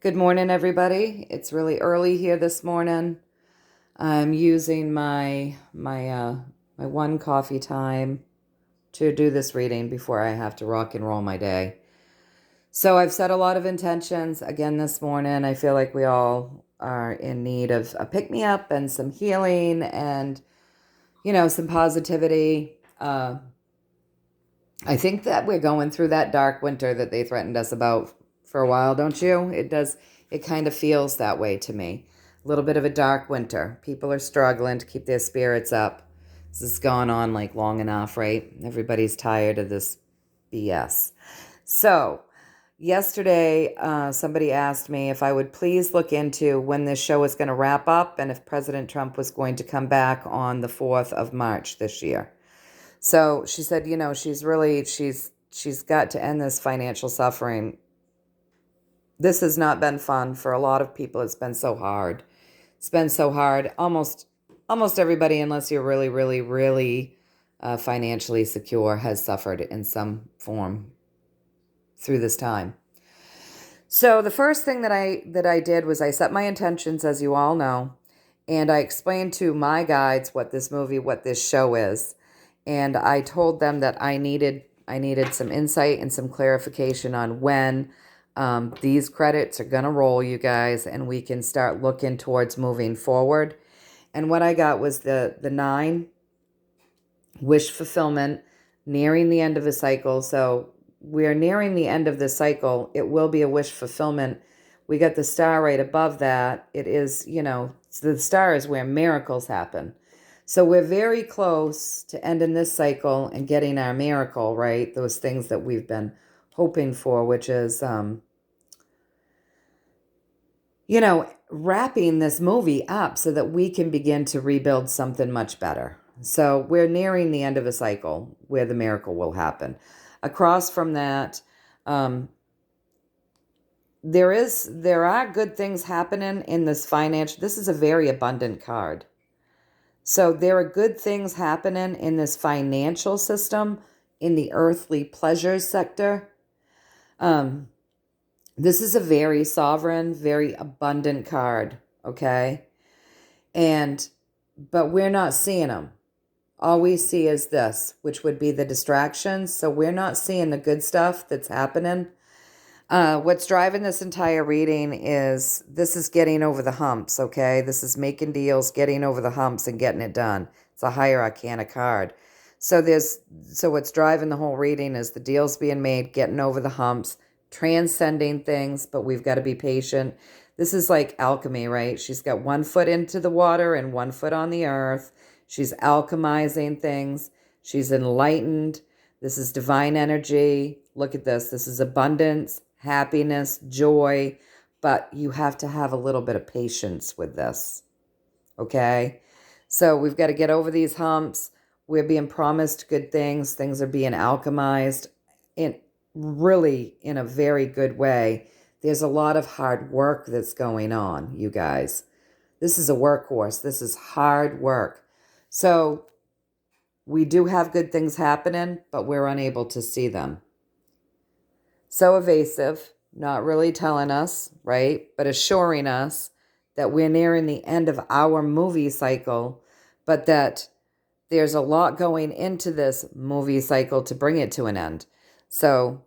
Good morning, everybody. It's really early here this morning. I'm using my one coffee time to do this reading before I have to rock and roll my day. So I've set a lot of intentions again this morning. I feel like we all are in need of a pick me up and some healing and some positivity. I think that we're going through that dark winter that they threatened us about for a while, don't you? It kind of feels that way to me. A little bit of a dark winter. People are struggling to keep their spirits up. This has gone on like long enough, right? Everybody's tired of this BS. So, yesterday, somebody asked me if I would please look into when this show is going to wrap up and if President Trump was going to come back on the 4th of March this year. So she said, she's got to end this financial suffering. This has not been fun for a lot of people. It's been so hard. It's been so hard. Almost everybody, unless you're really, really, really financially secure, has suffered in some form through this time. So the first thing that I did was I set my intentions, as you all know, and I explained to my guides what this show is. And I told them that I needed some insight and some clarification on when these credits are going to roll, you guys, and we can start looking towards moving forward. And what I got was the 9, wish fulfillment, nearing the end of a cycle. So we're nearing the end of the cycle. It will be a wish fulfillment. We got the star right above that. It is, the star is where miracles happen. So we're very close to ending this cycle and getting our miracle, right? Those things that we've been hoping for, which is, wrapping this movie up so that we can begin to rebuild something much better. So we're nearing the end of a cycle where the miracle will happen. Across from that, there are good things happening in this financial. This is a very abundant card. So there are good things happening in this financial system, in the earthly pleasures sector. This is a very sovereign, very abundant card, okay? But we're not seeing them. All we see is this, which would be the distractions. So we're not seeing the good stuff that's happening. What's driving this entire reading is this is getting over the humps, okay? This is making deals, getting over the humps and getting it done. It's a higher arcana card. So what's driving the whole reading is the deals being made, getting over the humps, transcending things, but we've got to be patient. This is like alchemy, right? She's got one foot into the water and one foot on the earth. She's alchemizing things. She's enlightened. This is divine energy. Look at this. This is abundance, happiness, joy, but you have to have a little bit of patience with this, okay? So we've got to get over these humps. We're being promised good things. Things are being alchemized in a very good way. There's a lot of hard work that's going on, you guys. This is a workhorse. This is hard work. So we do have good things happening, but we're unable to see them. So evasive, not really telling us, right? But assuring us that we're nearing the end of our movie cycle, but that there's a lot going into this movie cycle to bring it to an end. So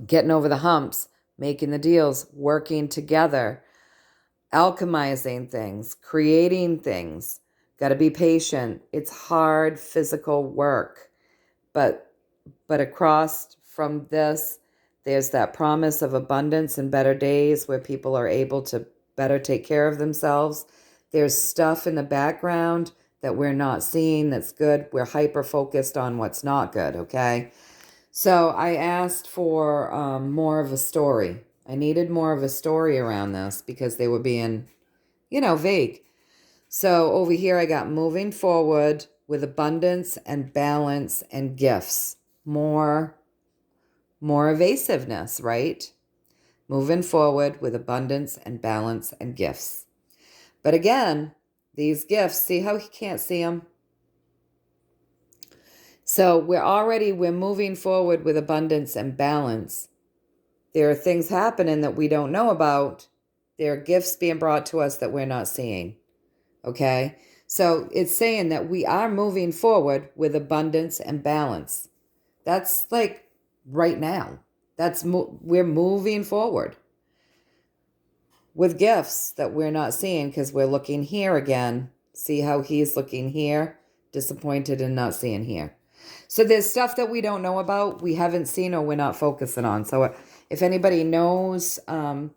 getting over the humps, making the deals, working together, alchemizing things, creating things. Got to be patient. It's hard physical work. But across from this, there's that promise of abundance and better days where people are able to better take care of themselves. There's stuff in the background that we're not seeing that's good. We're hyper-focused on what's not good, okay? So I asked for more of a story. I needed more of a story around this because they were being, vague. So over here I got moving forward with abundance and balance and gifts. More evasiveness, right? Moving forward with abundance and balance and gifts. But again, these gifts, see how he can't see them? So we're moving forward with abundance and balance. There are things happening that we don't know about. There are gifts being brought to us that we're not seeing. Okay? So it's saying that we are moving forward with abundance and balance. That's like right now. We're moving forward with gifts that we're not seeing because we're looking here again. See how he's looking here, disappointed and not seeing here. So there's stuff that we don't know about, we haven't seen, or we're not focusing on. So if anybody knows of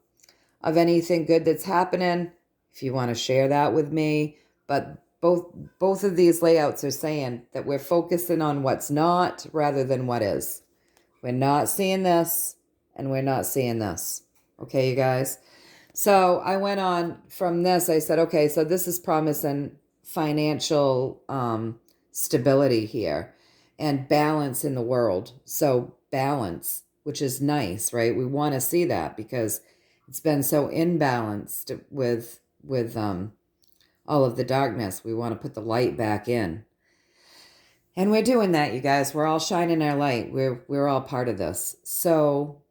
anything good that's happening, if you want to share that with me. But both of these layouts are saying that we're focusing on what's not rather than what is. We're not seeing this and we're not seeing this. Okay, you guys? So I went on from this. I said, okay, so this is promising financial stability here and balance in the world. So balance, which is nice, right? We want to see that because it's been so imbalanced with all of the darkness. We want to put the light back in. And we're doing that, you guys. We're all shining our light. We're all part of this. So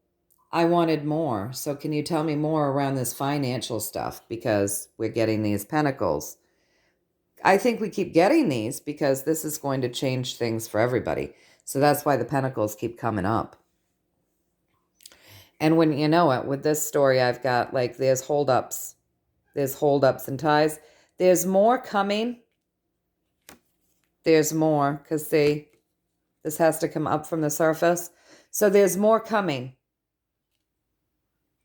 I wanted more. So can you tell me more around this financial stuff? Because we're getting these pentacles. I think we keep getting these because this is going to change things for everybody. So that's why the pentacles keep coming up. And when you know it, with this story, I've got like, there's holdups. There's holdups and ties. There's more coming. There's more because this has to come up from the surface. So there's more coming.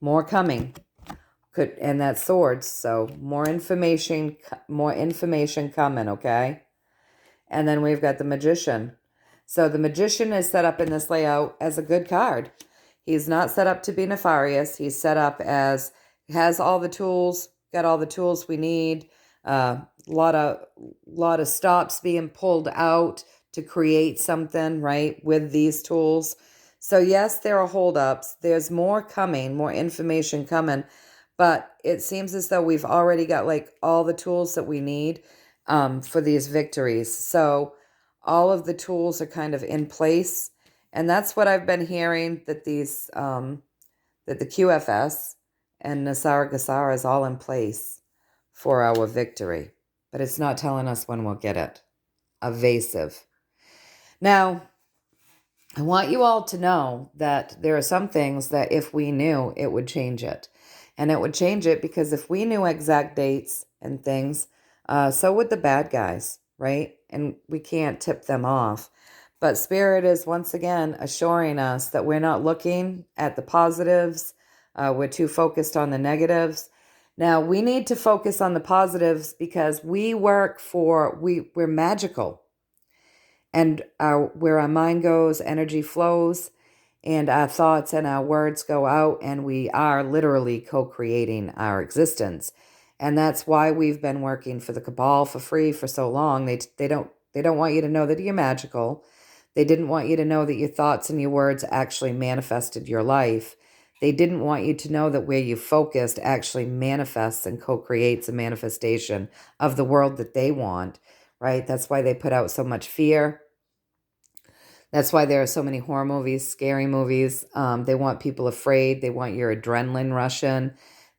More coming. And that's swords. So more information coming, okay? And then we've got the Magician. So the Magician is set up in this layout as a good card. He's not set up to be nefarious. He's set up as, has all the tools, got all the tools we need. Lot of stops being pulled out to create something, right, with these tools. So yes, there are holdups. There's more coming, more information coming. But it seems as though we've already got like all the tools that we need for these victories. So all of the tools are kind of in place. And that's what I've been hearing, that these, that the QFS and Nasara Gasara is all in place for our victory. But it's not telling us when we'll get it. Evasive. Now, I want you all to know that there are some things that if we knew, it would change it. And it would change it because if we knew exact dates and things, so would the bad guys, right? And we can't tip them off. But Spirit is once again assuring us that we're not looking at the positives. We're too focused on the negatives. Now, we need to focus on the positives because we work for, we're magical. And where our mind goes, energy flows, and our thoughts and our words go out, and we are literally co-creating our existence. And that's why we've been working for the Cabal for free for so long. They don't want you to know that you're magical. They didn't want you to know that your thoughts and your words actually manifested your life. They didn't want you to know that where you focused actually manifests and co-creates a manifestation of the world that they want, right? That's why they put out so much fear. That's why there are so many horror movies, scary movies. They want people afraid. They want your adrenaline rushing.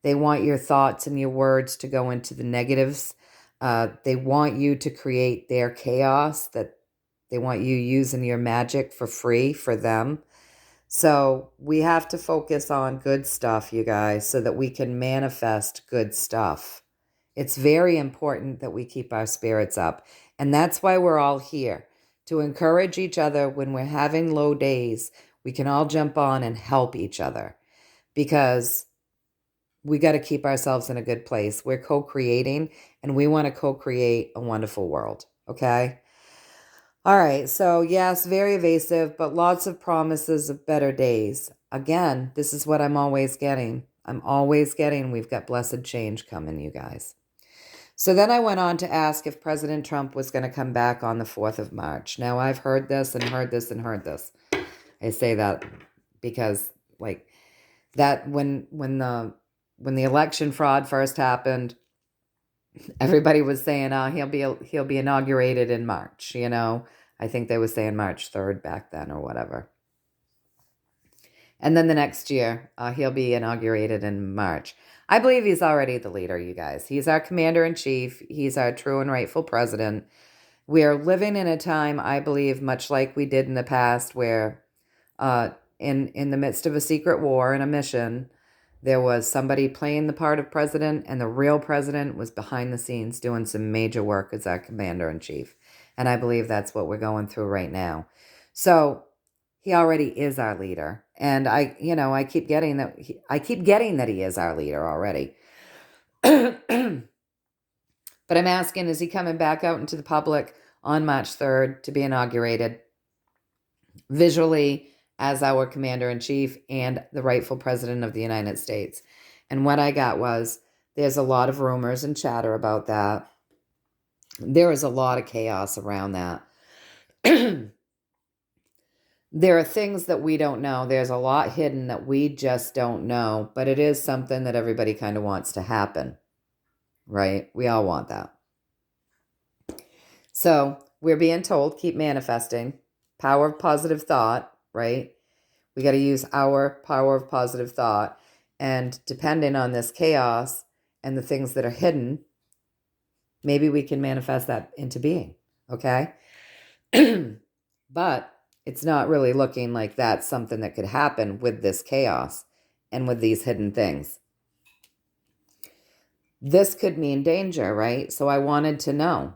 They want your thoughts and your words to go into the negatives. They want you to create their chaos, that they want you using your magic for free for them. So we have to focus on good stuff, you guys, so that we can manifest good stuff. It's very important that we keep our spirits up. And that's why we're all here, to encourage each other when we're having low days. We can all jump on and help each other because we got to keep ourselves in a good place. We're co-creating and we want to co-create a wonderful world. Okay. All right. So yes, very evasive, but lots of promises of better days. Again, this is what I'm always getting. We've got blessed change coming, you guys. So then I went on to ask if President Trump was going to come back on the 4th of March. Now I've heard this and heard this and heard this. I say that because like that when the election fraud first happened, everybody was saying, he'll be inaugurated in March, I think they were saying March 3rd back then or whatever. And then the next year, he'll be inaugurated in March. I believe he's already the leader, you guys. He's our commander-in-chief. He's our true and rightful president. We are living in a time, I believe, much like we did in the past, where in the midst of a secret war and a mission, there was somebody playing the part of president, and the real president was behind the scenes doing some major work as our commander-in-chief. And I believe that's what we're going through right now. So he already is our leader. And I keep getting that he is our leader already. But I'm asking, is he coming back out into the public on March 3rd to be inaugurated visually as our commander-in-chief and the rightful president of the United States? And what I got was, there's a lot of rumors and chatter about that. There is a lot of chaos around that. There are things that we don't know. There's a lot hidden that we just don't know, but it is something that everybody kind of wants to happen, right? We all want that. So we're being told, keep manifesting. Power of positive thought, right? We got to use our power of positive thought. And depending on this chaos and the things that are hidden, maybe we can manifest that into being, okay? But it's not really looking like that's something that could happen with this chaos and with these hidden things. This could mean danger, right? So I wanted to know.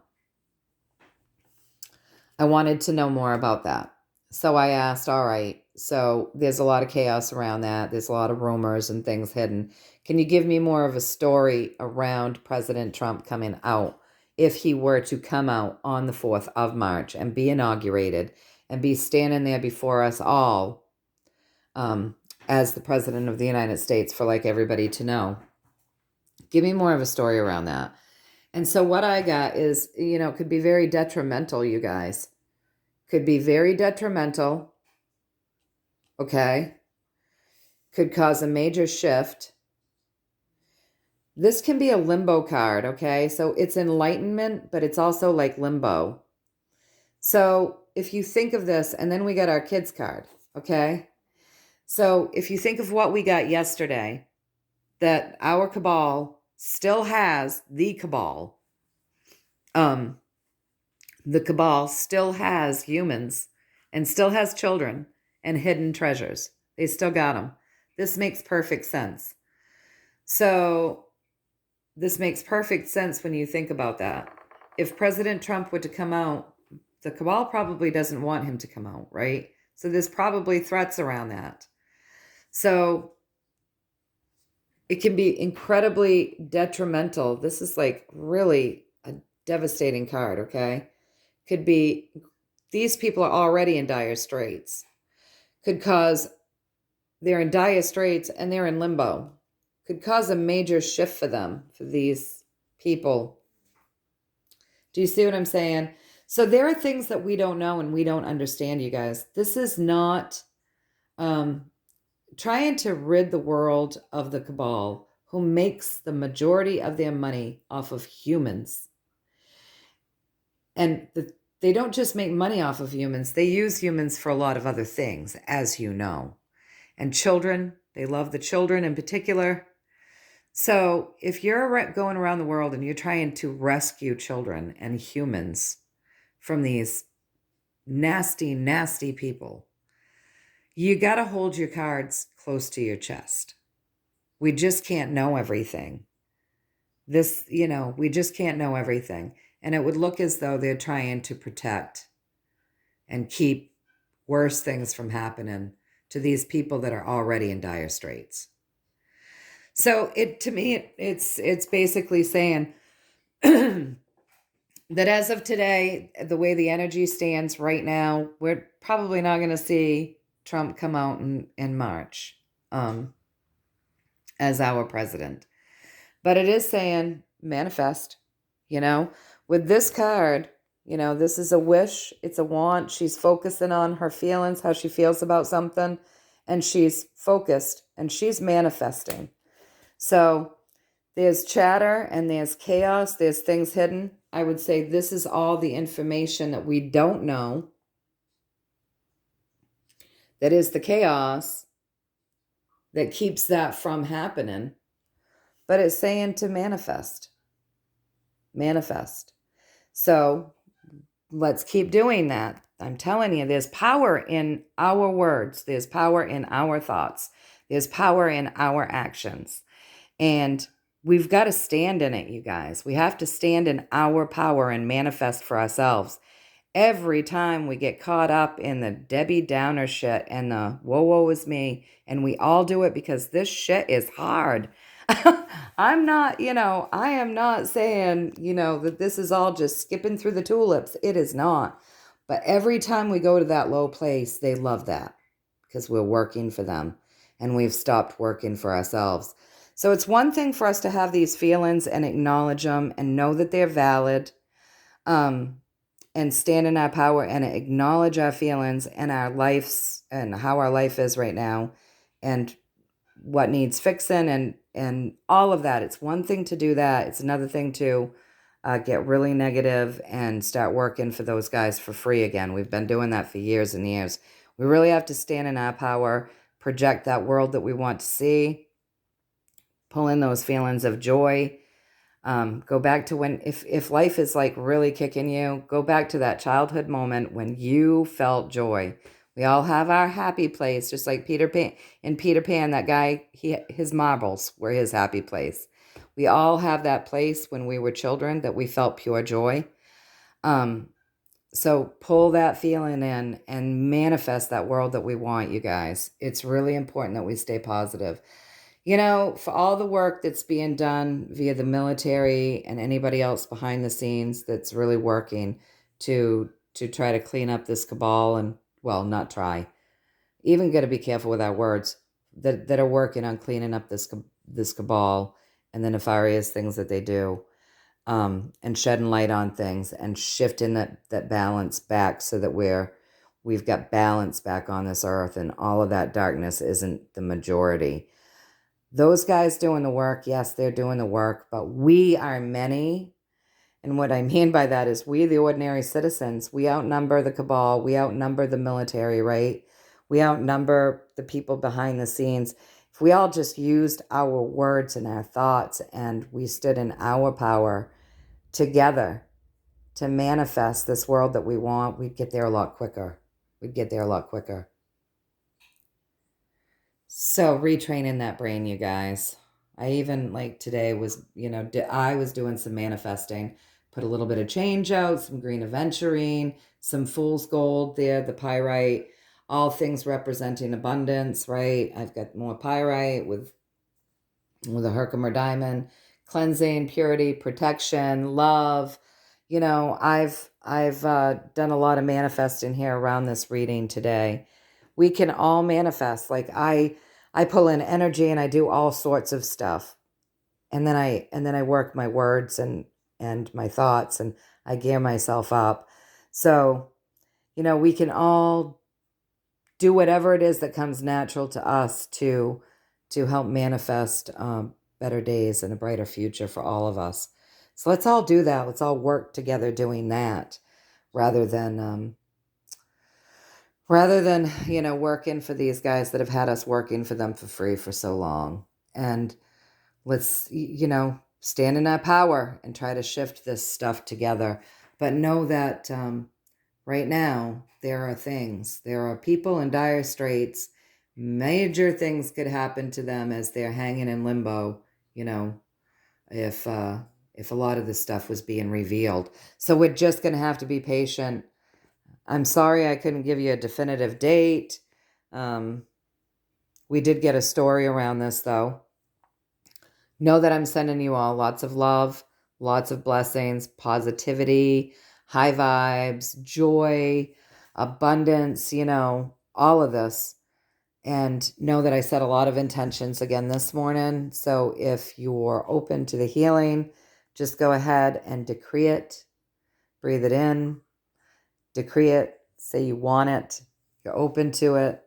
I wanted to know more about that. So I asked, all right, so there's a lot of chaos around that. There's a lot of rumors and things hidden. Can you give me more of a story around President Trump coming out, if he were to come out on the 4th of March and be inaugurated and be standing there before us all as the president of the United States for like everybody to know? Give me more of a story around that. And so what I got is, could be very detrimental, you guys. Could be very detrimental, okay? Could cause a major shift. This can be a limbo card, okay? So it's enlightenment, but it's also like limbo. So if you think of this, and then we got our kids card, okay? So if you think of what we got yesterday, that our cabal still has the cabal. The cabal still has humans and still has children and hidden treasures. They still got them. This makes perfect sense. So this makes perfect sense when you think about that. If President Trump were to come out, the cabal probably doesn't want him to come out, right? So there's probably threats around that. So it can be incredibly detrimental. This is like really a devastating card, okay? Could be, these people are already in dire straits. Could cause, they're in dire straits and they're in limbo. Could cause a major shift for them, for these people. Do you see what I'm saying? So there are things that we don't know and we don't understand, you guys. This is not trying to rid the world of the cabal, who makes the majority of their money off of humans. And they don't just make money off of humans. They use humans for a lot of other things, as you know. And children, they love the children in particular. So if you're going around the world and you're trying to rescue children and humans from these nasty, nasty people, you got to hold your cards close to your chest. We just can't know everything. We just can't know everything. And it would look as though they're trying to protect and keep worse things from happening to these people that are already in dire straits. So to me, it's basically saying that as of today, the way the energy stands right now, we're probably not going to see Trump come out in March as our president. But it is saying manifest, with this card, this is a wish, it's a want. She's focusing on her feelings, how she feels about something, and she's focused and she's manifesting. So there's chatter and there's chaos, there's things hidden. I would say this is all the information that we don't know. That is the chaos. that keeps that from happening. But it's saying to manifest. Manifest. So let's keep doing that. I'm telling you, there's power in our words. There's power in our thoughts. There's power in our actions. And we've got to stand in it, you guys. We have to stand in our power and manifest for ourselves. Every time we get caught up in the Debbie Downer shit and the woe is me, and we all do it because this shit is hard. I am not saying, that this is all just skipping through the tulips. It is not. But every time we go to that low place, they love that because we're working for them and we've stopped working for ourselves. So it's one thing for us to have these feelings and acknowledge them and know that they're valid, and stand in our power and acknowledge our feelings and our lives and how our life is right now and what needs fixing and all of that. It's one thing to do that. It's another thing to get really negative and start working for those guys for free again. We've been doing that for years and years. We really have to stand in our power, project that world that we want to see, pull in those feelings of joy. Go back to when, if life is like really kicking you, go back to that childhood moment when you felt joy. We all have our happy place, just like Peter Pan. In Peter Pan, that guy, his marbles were his happy place. We all have that place when we were children that we felt pure joy. So pull that feeling in and manifest that world that we want, you guys. It's really important that we stay positive. For all the work that's being done via the military and anybody else behind the scenes that's really working to try to clean up this cabal and, well, not try, even got to be careful with our words, that are working on cleaning up this cabal and the nefarious things that they do, and shedding light on things and shifting that balance back so that we've got balance back on this earth and all of that darkness isn't the majority. Those guys doing the work, yes, they're doing the work, but we are many. And what I mean by that is we, the ordinary citizens, we outnumber the cabal, we outnumber the military, right? We outnumber the people behind the scenes. If we all just used our words and our thoughts and we stood in our power together to manifest this world that we want, we'd get there a lot quicker. So retraining that brain, you guys. I even like today was, I was doing some manifesting, put a little bit of change out, some green aventurine, some fool's gold there, the pyrite, all things representing abundance, right? I've got more pyrite with a Herkimer diamond, cleansing, purity, protection, love. I've done a lot of manifesting here around this reading today. We can all manifest. Like I pull in energy and I do all sorts of stuff. And then I work my words and my thoughts and I gear myself up. So, we can all do whatever it is that comes natural to us to help manifest better days and a brighter future for all of us. So let's all do that. Let's all work together doing that rather than working for these guys that have had us working for them for free for so long. And let's, stand in our power and try to shift this stuff together. But know that right now, there are people in dire straits. Major things could happen to them as they're hanging in limbo, if a lot of this stuff was being revealed. So we're just going to have to be patient. I'm sorry I couldn't give you a definitive date. We did get a story around this, though. Know that I'm sending you all lots of love, lots of blessings, positivity, high vibes, joy, abundance, all of this. And know that I set a lot of intentions again this morning. So if you're open to the healing, just go ahead and decree it. Breathe it in. Decree it. Say you want it. You're open to it.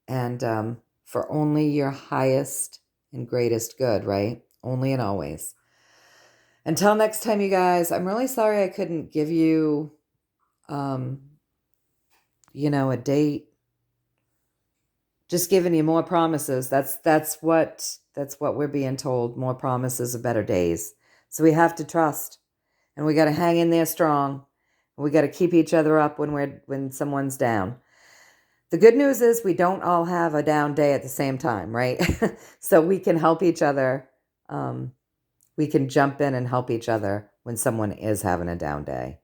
And for only your highest and greatest good, right? Only and always. Until next time, you guys, I'm really sorry I couldn't give you, a date just giving you more promises. That's what we're being told. More promises of better days. So we have to trust, and we got to hang in there strong. We got to keep each other up when someone's down. The good news is we don't all have a down day at the same time, right? So we can help each other. We can jump in and help each other when someone is having a down day.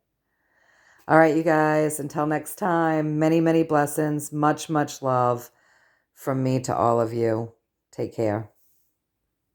All right, you guys, until next time, many, many blessings, much, much love from me to all of you. Take care.